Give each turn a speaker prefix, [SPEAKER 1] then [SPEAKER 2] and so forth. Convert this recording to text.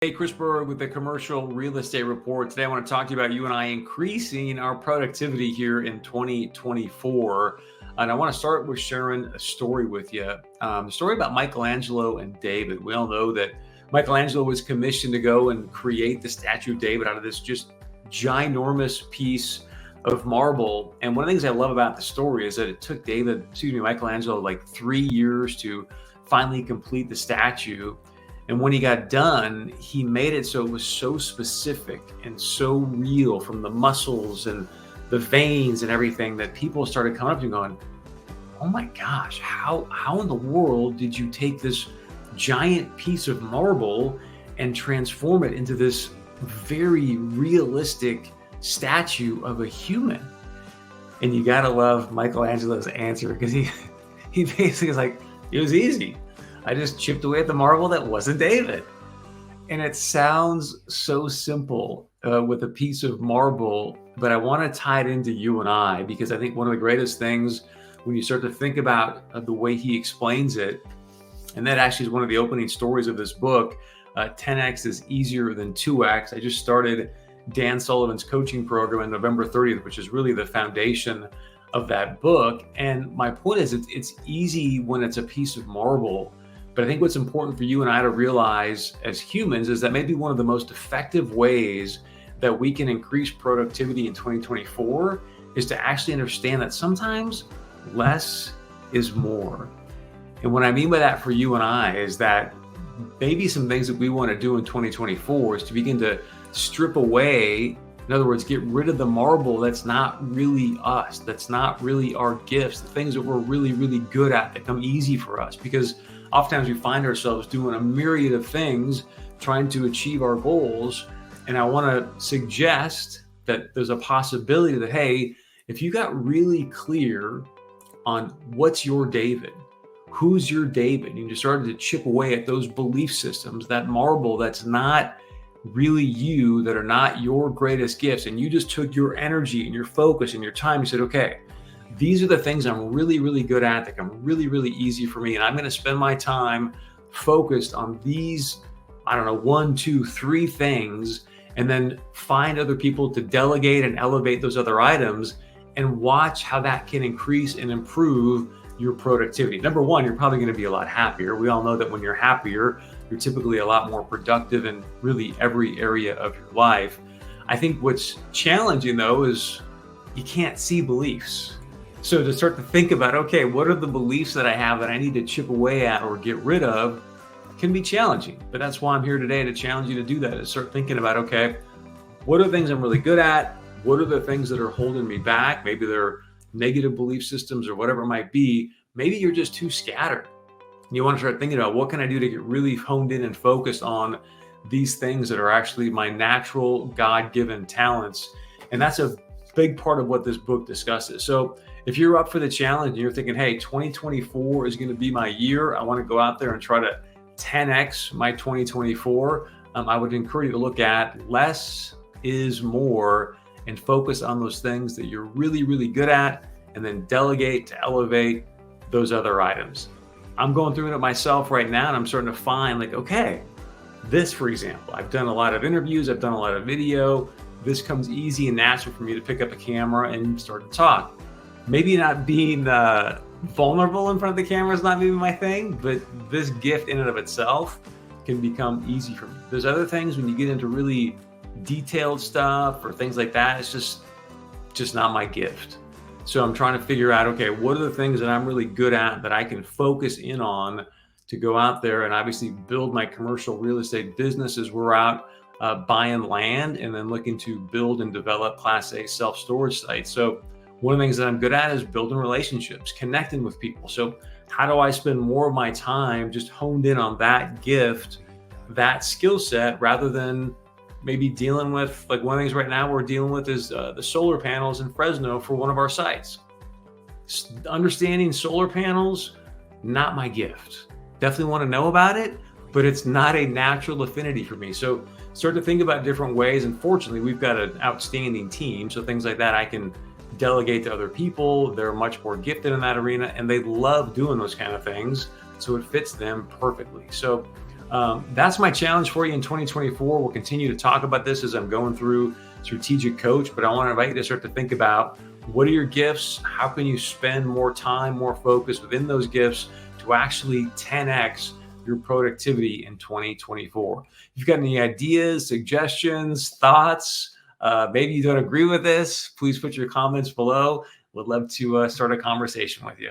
[SPEAKER 1] Hey, Chris Berg with the Commercial Real Estate Report. Today I want to talk to you about you and I increasing our productivity here in 2024. And I want to start with sharing a story with you. The story about Michelangelo and David. We all know that Michelangelo was commissioned to go and create the statue of David out of this just ginormous piece of marble. And one of the things I love about the story is that it took Michelangelo like 3 years to finally complete the statue. And when he got done, he made it so it was so specific and so real from the muscles and the veins and everything that people started coming up to him going, oh my gosh, how in the world did you take this giant piece of marble and transform it into this very realistic statue of a human? And you gotta love Michelangelo's answer, because he basically is like, it was easy. I just chipped away at the marble that wasn't David. And it sounds so simple with a piece of marble, but I want to tie it into you and I, because I think one of the greatest things when you start to think about the way he explains it, and that actually is one of the opening stories of this book, 10X is easier than 2X. I just started Dan Sullivan's coaching program on November 30th, which is really the foundation of that book. And my point is, it's easy when it's a piece of marble. But I think what's important for you and I to realize as humans is that maybe one of the most effective ways that we can increase productivity in 2024 is to actually understand that sometimes less is more. And what I mean by that for you and I is that maybe some things that we want to do in 2024 is to begin to strip away, in other words, get rid of the marble that's not really us, that's not really our gifts, the things that we're really, really good at that come easy for us. Because oftentimes we find ourselves doing a myriad of things trying to achieve our goals. And I want to suggest that there's a possibility that, hey, if you got really clear on what's your David, who's your David, and you started to chip away at those belief systems, that marble that's not really you, that are not your greatest gifts, and you just took your energy and your focus and your time, you said, okay, these are the things I'm really, really good at, that come really, really easy for me. And I'm going to spend my time focused on these, 1, 2, 3 things, and then find other people to delegate and elevate those other items, and watch how that can increase and improve your productivity. Number one, you're probably going to be a lot happier. We all know that when you're happier, you're typically a lot more productive in really every area of your life. I think what's challenging though is you can't see beliefs. So to start to think about, okay, what are the beliefs that I have that I need to chip away at or get rid of, can be challenging. But that's why I'm here today, to challenge you to do that, is start thinking about, okay, what are the things I'm really good at? What are the things that are holding me back? Maybe they're negative belief systems or whatever it might be. Maybe you're just too scattered. You want to start thinking about, what can I do to get really honed in and focused on these things that are actually my natural God-given talents? And that's a big part of what this book discusses. So if you're up for the challenge and you're thinking, hey, 2024 is going to be my year, I want to go out there and try to 10X my 2024, I would encourage you to look at less is more and focus on those things that you're really, really good at, and then delegate to elevate those other items. I'm going through it myself right now, and I'm starting to find, like, okay, this, for example, I've done a lot of interviews, I've done a lot of video. This comes easy and natural for me to pick up a camera and start to talk. Maybe not being vulnerable in front of the camera is not maybe my thing, but this gift in and of itself can become easy for me. There's other things when you get into really detailed stuff or things like that, it's just not my gift. So I'm trying to figure out, okay, what are the things that I'm really good at that I can focus in on to go out there and obviously build my commercial real estate business as we're out buying land and then looking to build and develop Class A self-storage sites. So one of the things that I'm good at is building relationships, connecting with people. So how do I spend more of my time just honed in on that gift, that skill set, rather than maybe dealing with, like, one of the things right now we're dealing with is the solar panels in Fresno for one of our sites. Understanding solar panels, not my gift. Definitely want to know about it, but it's not a natural affinity for me. So start to think about different ways. And fortunately, we've got an outstanding team. So things like that I can delegate to other people. They're much more gifted in that arena, and they love doing those kind of things. So it fits them perfectly. So That's my challenge for you in 2024. We'll continue to talk about this as I'm going through Strategic Coach, but I want to invite you to start to think about what are your gifts? How can you spend more time, more focus within those gifts to actually 10x your productivity in 2024? If you've got any ideas, suggestions, thoughts, maybe you don't agree with this, please put your comments below. Would love to start a conversation with you.